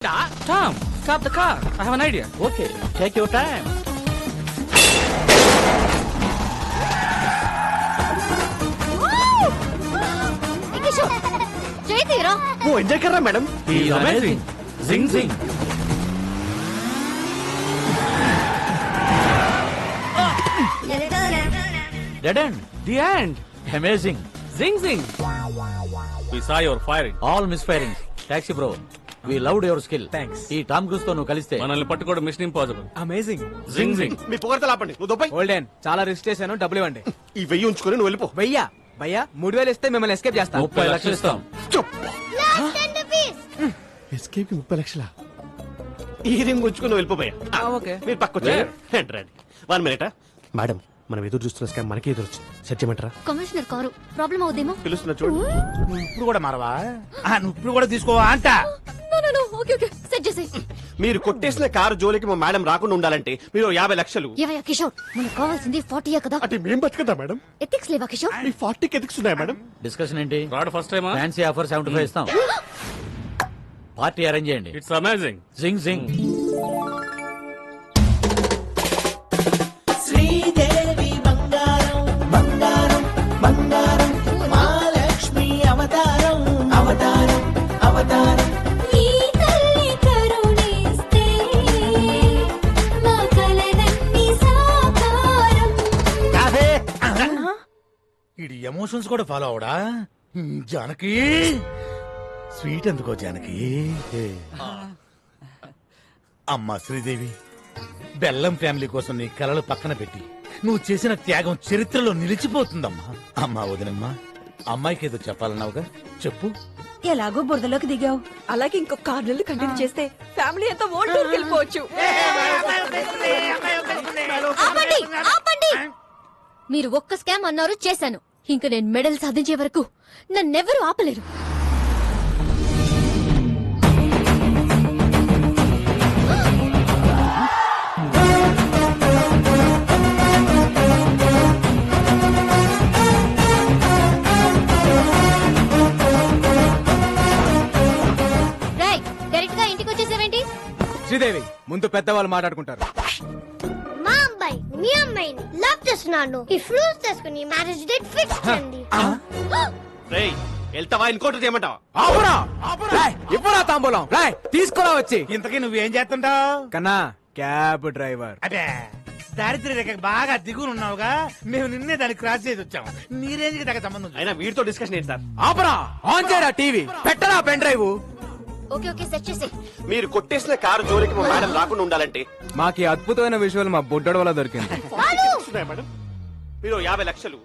Tom, stop the car. I have an idea. Okay, take your time. वो enjoy कर रहा madam. He is amazing. Zing zing. Dead end. The end. Amazing. Zing zing. We saw your firing. All misfiring. Taxi bro. We loved your skill. Thanks. ఈ Tom cruise తో నువ్వు కలిస్తే మనల్ని పట్టుకోవడం machine impossible. Amazing. జింగ్ జింగ్. మీ పొగడతలు ఆపండి. నువ్వు దొబ్బై. Golden. చాలా రిస్క్ చేశాను, డబ్బులు ఇవ్వండి. ఈ 1000 ఉంచుకొని నువ్వు వెళ్ళిపో. భయ్యా 3000 ఇస్తే మిమ్మల్ని ఎస్కేప్ చేస్తాను. 30 లక్షలు ఇస్తాం. చూప్. ఎస్కేప్ కి 30 లక్షలా? ఈ రింగ్ ఉంచుకొని నువ్వు వెళ్ళిపోయా. ఓకే. మీరు పక్కొచ్చా? రండి. 1 మినిట్. మేడం, మనం ఎదురు చూస్తున్న స్కామ్ మనకి ఎదురు వచ్చింది. సెట్ చేయమంటారా? కమిషనర్ కారు ప్రాబ్లం అవుదేమో. పిలుస్తున్నా చూడు. నువ్వు ఇప్పుడు కూడా మారవా? నువ్వు ఇప్పుడు కూడా తీసుకోవా అంట? ఓకే ఓకే సెట్ చేసేయ్. మీరు కొట్టేసిన కారు జోలికి మా మేడం రాకుండా ఉండాలంటే మీరు 50 లక్షలు. ఏవయ్యా కిషోర్, మనకు కావాల్సింది 40 కదా. అంటే మేం బతుకుదా మేడం? ఎథిక్స్ లేవా కిషోర్? మీ 40కి ఎథిక్స్ ఉన్నాయా మేడం? డిస్కషన్ ఏంటి? రాడ్ ఫస్ట్ టైమా? ఫ్యాన్సీ ఆఫర్ 75 ఇస్తాం. పార్టీ అరేంజ్ చేయండి. It's amazing. జింగ్ జింగ్. శ్రీదేవి బంగారం బంగారం బంగారం మహాలక్ష్మి అవతారం అవతారం అవతారం ఈ తల్లి కరుణిస్తే మా కలలన్నీ సాకారం. ఇది ఎమోషన్స్ కూడా ఫాలో అవడా? జానకి స్వీట్ ఎందుకో జానకి. అమ్మా శ్రీదేవి, బెల్లం ఫ్యామిలీ కోసం నీ కలలు పక్కన పెట్టి నువ్వు చేసిన త్యాగం చరిత్రలో నిలిచిపోతుందమ్మా. అమ్మా వదినమ్మా, అమ్మాయికి ఏదో చెప్పాలన్నావుగా, చెప్పు. ఎలాగో బురదలోకి దిగావు, అలాగే ఇంకొక 6 నెలలు కంటిన్యూ చేస్తే ఫ్యామిలీ అంతా వరల్డ్ టూర్కి వెళ్ళిపోవచ్చు. ఆపండి ఆపండి. మీరు ఒక్క స్కామ్ అన్నారు, చేశాను. ఇంక నేను మెడల్ సాధించే వరకు నన్నెవరూ ఆపలేరు. డైరెక్ట్ గా ఇంటికి వచ్చేసావేంటి? శ్రీదేవి, ముందు పెద్దవాళ్ళు మాట్లాడుకుంటారు. మా అబ్బాయి మీ అమ్మాయిని లవ్ చేస్తున్నాను. ఈ ఫ్రూట్స్ తీసుకుని మ్యారేజ్ డేట్ ఫిక్స్ చేయండి. రేయ్, వెళ్తావా ఇంకోటి చేయమంటావా? ఆపురా! ఇప్పుడా తాంబూలం తీసుకురా వచ్చి. ఇంతకీ నువ్వేం చేస్తుంటావు? కన్నా క్యాబ్ డ్రైవర్. అదే దారిద్ర్య రేఖ బాగా దిగునున్నావుగా, మేము నిన్నే దాన్ని క్రాస్ చేసి వచ్చాము. నీ రేంజ్ కి దగ్గర సంబంధం. అయినా వీడితో డిస్కషన్ ఏంటి సార్? ఆపరా! ఆన్ చేయరా టీవీ, పెట్టరా pen drive. Okay okay set చేసే. మీరు కొట్టేసిన కారు జోలికి మా మేడం రాకుండా ఉండాలంటే మాకు అద్భుతమైన విజువల్ మా బుడ్డోడు వల్ల దొరికింది. ఉన్నాయా మేడం? మీరు 50 లక్షలు.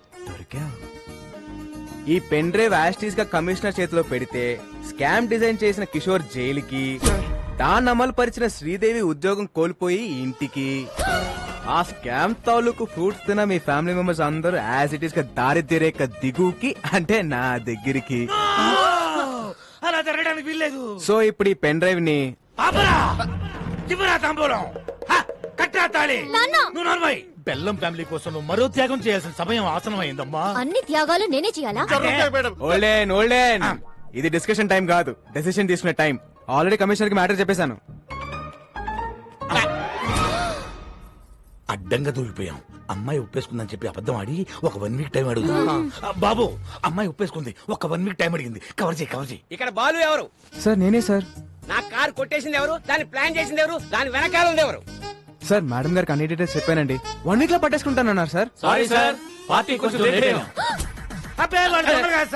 ఈ పెన్ డ్రైవ్ యాస్టీస్ గా కమిషనర్ చేతిలో పెడితే స్కామ్ డిజైన్ చేసిన కిషోర్ జైలుకి, దాన్ని అమలు పరిచిన శ్రీదేవి ఉద్యోగం కోల్పోయి ఇంటికి, ఆ స్కామ్ తాలూకు ఫ్రూట్స్ తిన్న మీ ఫ్యామిలీ మెంబర్స్ అందరూ యాజ్ ఇట్ ఈస్ గా దారిద్ర్య రేఖ దిగుకి, అంటే నా దగ్గరికి. అలా జరగడానికి వీల్లేదు. సో ఇప్పుడు ఈ పెన్ డ్రైవ్ ని తాంబూలం కట్టా తాళి. నువ్వు నోర్మై. బెల్లం ఫ్యామిలీ కోసం నువ్వు మరో త్యాగం చేయాల్సిన సమయం ఆసనమైందమ్మా. అన్ని త్యాగాలు నేనే చేయాలా? ఓల్డెన్ ఇది డిస్కషన్ టైం కాదు, డెసిషన్ తీసుకునే టైం. ఆల్రెడీ కమిషనర్ కి మ్యాటర్ చెప్పేశాను. అడ్డంగా దూరిపోయాం. అమ్మాయి ఒప్పేసుకుందని చెప్పి అబద్ధం ఆడి ఒక 1 వీక్ టైం అడుగుతా. బాబు, అమ్మాయి ఒప్పేసుకుంది, ఒక 1 వీక్ టైం అడిగింది. కవర్ చేయి. ఇక్కడ బాలు ఎవరు? సార్ నేనే సార్. నా కార్ కొట్టేసింది ఎవరు? దాన్ని ప్లాన్ చేసింది ఎవరు? దాని వెనకాల ఉంది ఎవరు? సార్ మేడం గారికి అన్ని డీటెయిల్స్ చెప్పానండి. 1 వీక్ లో పట్టేసుకుంటానన్నారు సార్. సారీ సార్, పార్టీ కొంచెం లేట్ అయ్యాం.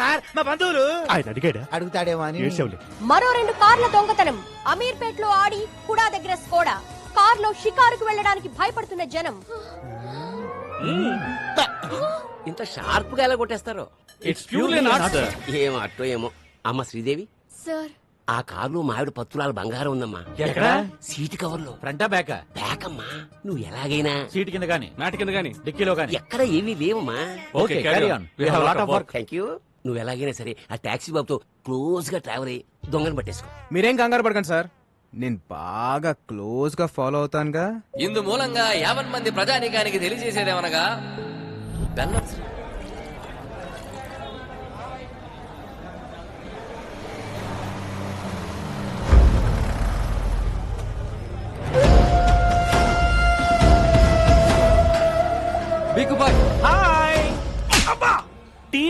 సార్ మా బంధువులు. ఆయన అడిగాడా? అడుగుతాడేమో అని. మరో 2 కార్ల దొంగతనం. అమీర్పేట్ లో ఆడి కుడా దగ్గర స్కోడా. కార్లో షికారుకు వెళ్ళడానికి భయపడుతున్న జనం. ఇంత షార్ప్ గా ఎలా కొట్టేస్తారు? It's purely not sir. ఏమో అట్టో ఏమో. అమ్మ శ్రీదేవి, సార్ ఆ కారులో మావిడ పత్తులాల బంగారం ఉందమ్మా. ఎక్కడ? సీటు కవర్ లో. ఫ్రంటా బ్యాకా? బ్యాకమ్మా. నువ్వు ఎలాగైనా సీట్ కింద గానీ, నాటి కింద గానీ, డిక్కీలో గానీ. ఎక్కడ ఏమీ లేవమ్మా. Okay, carry on. We have lot of work. Thank you. నువ్వు ఎలాగైనా సరే ఆ టాక్సీ బాబుతో క్లోజ్ గా ట్రావెల్ అయ్యి దొంగను పట్టేసుకో. మీరేం కంగారు పడకండి సార్, నేను బాగా క్లోజ్ గా ఫాలో అవుతానుగా. ఇందు మూలంగా 50 మంది ప్రజానీకానికి తెలియజేసేదేమనగా, బెల్లం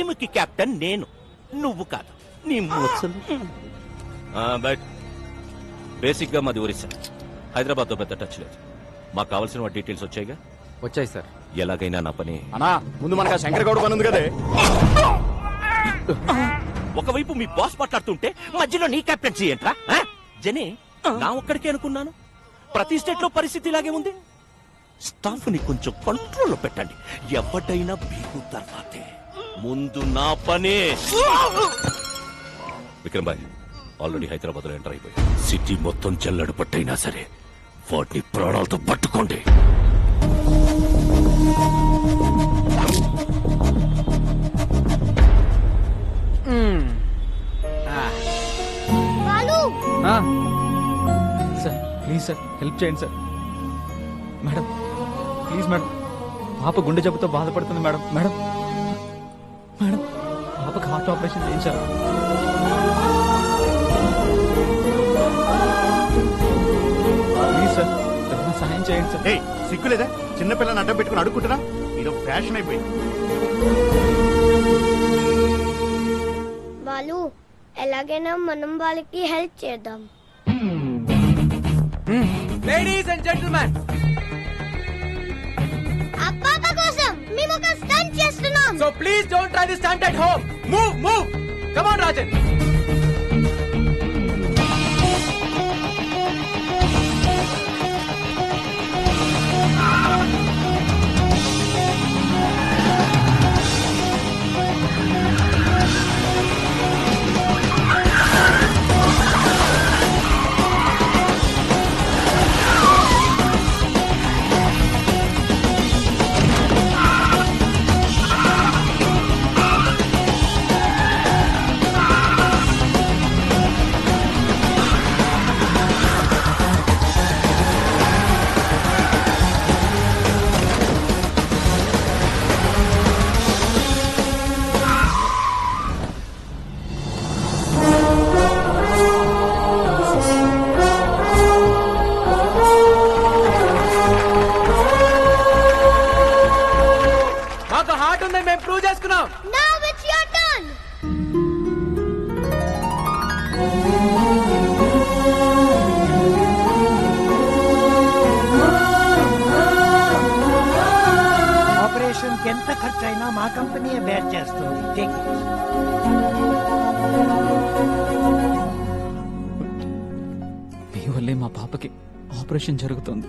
టీమ్ కి కెప్టెన్ నేను, నువ్వు కాదు. నీ ముసలు బట్ బేసిక్ గా మాది ఒరిస్సా, హైదరాబాద్ తో పెద్ద టచ్ లేదు. మాకు కావాల్సిన డీటెయిల్స్ వచ్చాయిగా? వచ్చాయి సార్. ఎలాగైనా నా పని అన్నా ముందు మనకు శంకర్ గౌడ్ పని ఉంది కదే. ఒకవైపు మీ బాస్ మాట్లాడుతుంటే మధ్యలో నీ కెప్టెన్సీ ఏంట్రా? జనే, నా ఒక్కడికే అనుకున్నాను. ప్రతి స్టేట్ లో పరిస్థితి ఇలాగే ఉంది. స్టాఫ్ ని కొంచెం కంట్రోల్లో పెట్టండి. ఎవడైనా బీగు తర్వాతే, ముందు నా పనే. విక్రమ్ భాయ్ ఆల్రెడీ హైదరాబాద్ లో ఎంటర్ అయిపోయి సిటీ మొత్తం జల్లడు పట్టైనా సరే వాటిని ప్రాణాలతో పట్టుకోండి. Balu sir please sir help చేయండి సార్. మేడం ప్లీజ్ మేడం, పాప గుండె జబ్బుతో బాధపడుతుంది మేడం. మేడం మేడం పాపకి హార్ట్ ఆపరేషన్ చేయించారు. ప్లీజ్ సార్ ఏమైనా సహాయం చేయండి సార్. సిగ్గులేదా చిన్నపిల్లని అడ్డం పెట్టుకుని అడుక్కుంటున్నా? ఇది ఫ్యాషన్ అయిపోయింది. బాలు ఎలాగైనా మనం వాళ్ళకి హెల్ప్ చేద్దాం. లేడీస్ అండ్ జెంటిల్మెన్, ఆ పాప కోసం మేము ఒక స్టంట్ చేస్తున్నాం. So please don't try this stunt at home. Move come on Rajan. మేము ప్రూవ్ చేసుకున్నాం. Now it's your turn. Operation ఎంత ఖర్చైనా మా కంపెనీయే బేర్ చేస్తుంది. Take it. మీ వల్లే మా పాపకి ఆపరేషన్ జరుగుతుంది.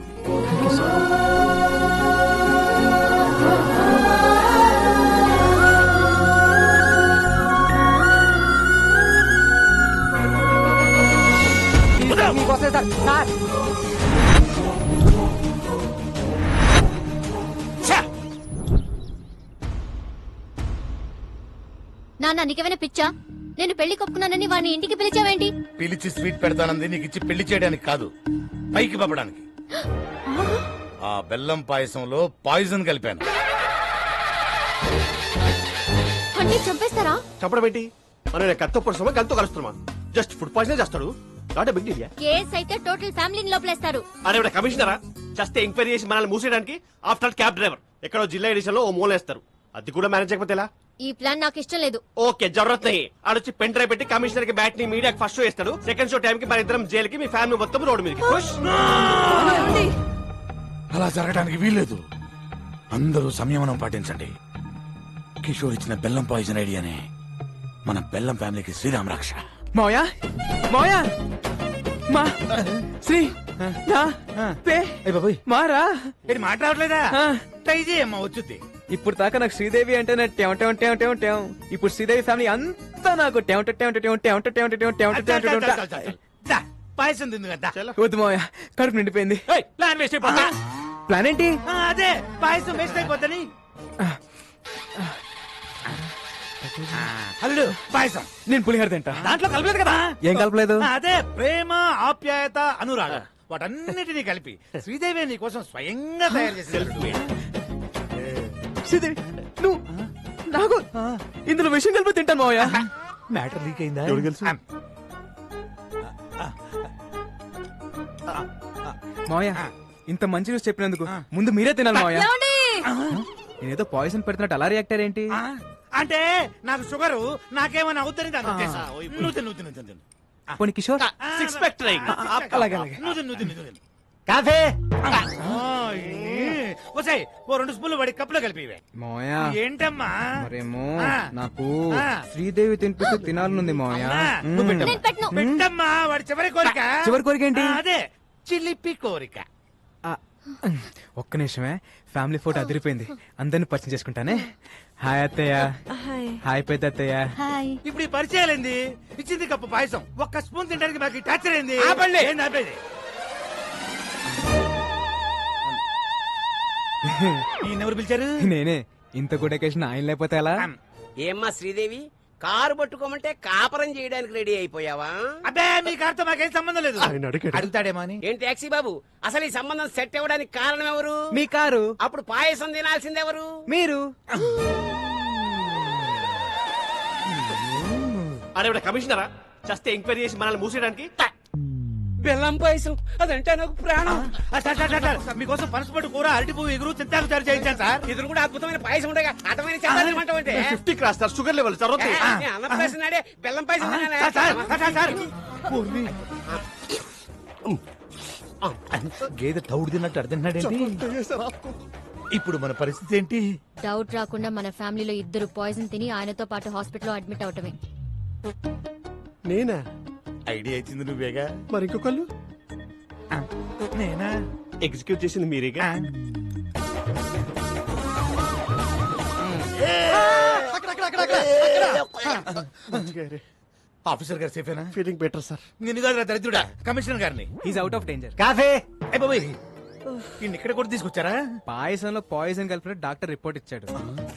నాన్న నీకేమైనా పిచ్చా? నేను పెళ్లి కొప్పుకున్నానని వాడిని ఇంటికి పిలిచావేంటి? పిలిచి స్వీట్ పెడతానంది నీకు ఇచ్చి పెళ్లి చేయడానికి కాదు, పైకి పంపడానికి. ఆ బెల్లం పాయసంలో పాయిజన్ కలిపాను. అంటే చంపేస్తారా? చెప్పడం ఏంటి? మనం కత్తో పొడుస్తామా కత్తో కలుస్తున్నామా? జస్ట్ ఫుడ్ పాయిజన్ చేస్తాడు. Not a big deal. Case అయితే టోటల్ ఫ్యామిలీని లోపలేస్తారు. అరే కమిషనరా, జస్ట్ ఎంక్వైరీ చేసి మనల్ని మూసేయడానికి ఆఫ్టర్ క్యాబ్ డ్రైవర్ ఎక్కడో జిల్లా ఎడిషన్ లో ఓ మూలేస్తారు. అది కూడా మేనేజ్ చేయకపోతే ఎలా? ఈ ప్లాన్ నాకు ఇష్టం లేదు. ఓకే జరూరత్ నహీ. ఆడొచ్చి పెన్ డ్రైవ్ పెట్టి కమిషనర్ కి బ్యాట్ ని మీడియాకి ఫస్ట్ షో ఇస్తాడు. సెకండ్ షో టైం కి మన ఇద్దరం జైలుకి, మీ ఫ్యామిలీ మొత్తం రోడ్డు మీదకి. అలా జరగడానికి వీల్లేదు. అందరూ సంయమనం పాటించండి. కిషోర్ ఇచ్చిన బెల్లం పాయిజన్ ఐడియానే మన బెల్లం ఫ్యామిలీకి శ్రీరామ్ రక్ష. మోయా మోయా మా శ్రీ నా పే మారా ఇది మాట్లాడలేదా? ట్రై చేయమ్మా వచ్చుద్ది. ఇప్పుడు దాకా నాకు శ్రీదేవి అంటే ఇప్పుడు శ్రీదేవి ఫ్యామిలీ అంతా నాకు పాయసం తింది కదా. వద్దు మావయ్య, కడుపు నిండిపోయింది. ప్లాన్ వేస్ట్ అయిపోతా. ప్లాన్ ఏంటి? అదే పాయసం వేస్ట్ అయిపోతుంది. అల్లుడు పాయసం. నేను పులిహోర తింటా. దాంట్లో కలపలేదు కదా? ఏం కలపలేదు? అదే ప్రేమ, ఆప్యాయత, అనురాగం వాటన్నిటినీ కలిపి శ్రీదేవి నీ కోసం స్వయంగా తయారు చేసి. శ్రీదేవి నువ్వు నాకు ఇందులో విషయం కలిపి తింటాను మావయ్య. మ్యాటర్ లీక్ అయిందా? మావయ్య ఇంత మంచి న్యూస్ చెప్పినందుకు ముందు మీరే తినాలి మావయ్య. నేనేదో పాయిజన్ పెడుతున్నట్టు అలా రియాక్టర్ ఏంటి? అంటే నాకు షుగరు నాకేమైనా అవుతుంది దాని ఉద్దేశం. నువ్వు తిను, నువ్వు తిను, నువ్వు తిను. పోనీ కిషోర్ సిక్స్ ప్యాక్ ట్రై అలాగే అలాగే నువ్వు తిను, నువ్వు తిను, నువ్వు తిను. కాఫీ వసాయి ఓ 2 స్పూన్లు వాడి కప్పులో కలిపి మోయా ఏంటమ్మా మరేమో ఆ. నాకు ఆ. శ్రీదేవి తినిపిస్తూ తినాలనుంది మోయా అమ్మా, నువ్వు పెట్టమ్మా. నేను పెట్టను. పెట్టమ్మా వాడి చివరి కోరిక. చివరి కోరిక ఏంటి? ఆ, అదే చిలిపి కోరిక. ఆ, ఒక్క నిమిషమే ఫ్యామిలీ ఫోటో అదిరిపోయింది అందరిని పరిచయం చేసుకుంటానే. హాయ్ అత్తయ్య. హాయ్ పెద్ద అత్తయ్య. హాయ్. ఇప్పుడు ఈ పరిచయాలేంది? ఇచ్చింది కప్పు పాయసం ఒక్క స్పూన్ తినడానికి మాకు టార్చర్ అయింది. ఆపండి. ఏంది ఆపేది? ఈయన ఎవరు పిలిచారు? నేనే. ఇంత గుడ్ అకేషన్ ఆయన లేకపోతే ఎలా? ఏమ్మా శ్రీదేవి కారు పట్టుకోమంటే కాపరం చేయడానికి రెడీ అయిపోయావా? అబ్బే మీ కారుతో మాకేం సంబంధం లేదు. అడుగుతాడేమో అని. ఏం టాక్సీ బాబు అసలు ఈ సంబంధం సెట్ అవ్వడానికి కారణం ఎవరు? మీ కారు. అప్పుడు పాయసం తినాల్సిందెవరు? మీరు. అరే కమిషనరా చస్తే ఎంక్వైరీ చేసి మనల్ని మూసేయడానికి బెల్లం పాయసం అదంటే నాకు ప్రాణం. సార్, మీకోసం పనసపట్టు కూర అరటి పువ్వు ఎగురు తింటాకు తయారు చేయించాను సార్. ఇది కూడా అద్భుతమైన పాయసం ఉండగా అర్థమైన చెప్పాలంటే 50 cross sir sugar level sir అన్నప్రాసం నాడే బెల్లం పాయసం తినాలా? ఊర్మి. గేదె తౌడు తిన్నట్టు అర్థండి. ఇప్పుడు మన పరిస్థితి ఏంటి? డౌట్ రాకుండా మన ఫ్యామిలీలో ఇద్దరు పాయిజన్ తిని ఆయనతో పాటు హాస్పిటల్లో అడ్మిట్ అవటమే. నేనా? ఐడియా ఇచ్చింది నువ్వేగా. మరి ఇంకొకళ్ళు నేనా? ఎగ్జిక్యూట్ చేసింది మీరేగా. ఆఫీసర్ గారు సేఫేనా? Feeling better sir. నిన్ను కాదురా దరిద్రుడా, కమిషనర్ గారిని. Is out of danger. Coffee ఏ బాబాయ్ ఈయన ఇక్కడ కూడా తీసుకొచ్చారా? పాయసంలో పాయిజన్ కలిపిన డాక్టర్ రిపోర్ట్ ఇచ్చాడు.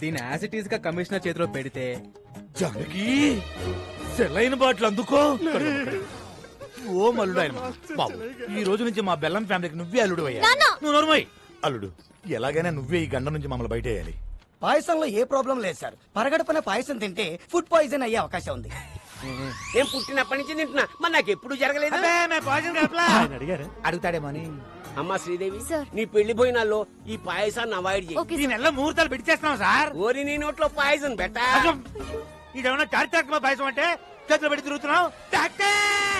దీని యాసిటీస్ గా కమిషనర్ చేతిలో పెడితే జానకి సెలైన బాటిల్ అందుకో. ఓ మల్లుడు ఆయన బాబు, ఈ రోజు నుంచి మా బెల్లం ఫ్యామిలీకి నువ్వే అల్లుడు అయ్యా. నువ్వు నోర్మోయ్. అల్లుడు ఎలాగైనా నువ్వే ఈ గండ నుంచి మమ్మల్ని బయటేయాలి. పాయసంలో ఏ ప్రాబ్లం లేదు సార్. పరగడపన పాయసం తింటే ఫుడ్ పాయిజన్ అయ్యే అవకాశం ఉంది. నేను పుట్టినప్పటి నుంచి తింటున్నా మరి నాకు ఎప్పుడు జరగలేదు. అడుగుతాడేమో అని. అమ్మా శ్రీదేవి సార్. నీ పెళ్లి భోజనాల్లో ఈ పాయసాన్ని అవాయిడ్ చేయి. ఓకే ఈ నెల ముహూర్తాలు పెట్టి చేస్తున్నాం సార్. ఓరి నీ నోట్లో పాయసం పెట్టా. ఇదేమన్నా చారిత్రాత్మక పాయసం అంటే చేతిలో పెట్టి తిరుగుతున్నావు. డాక్టర్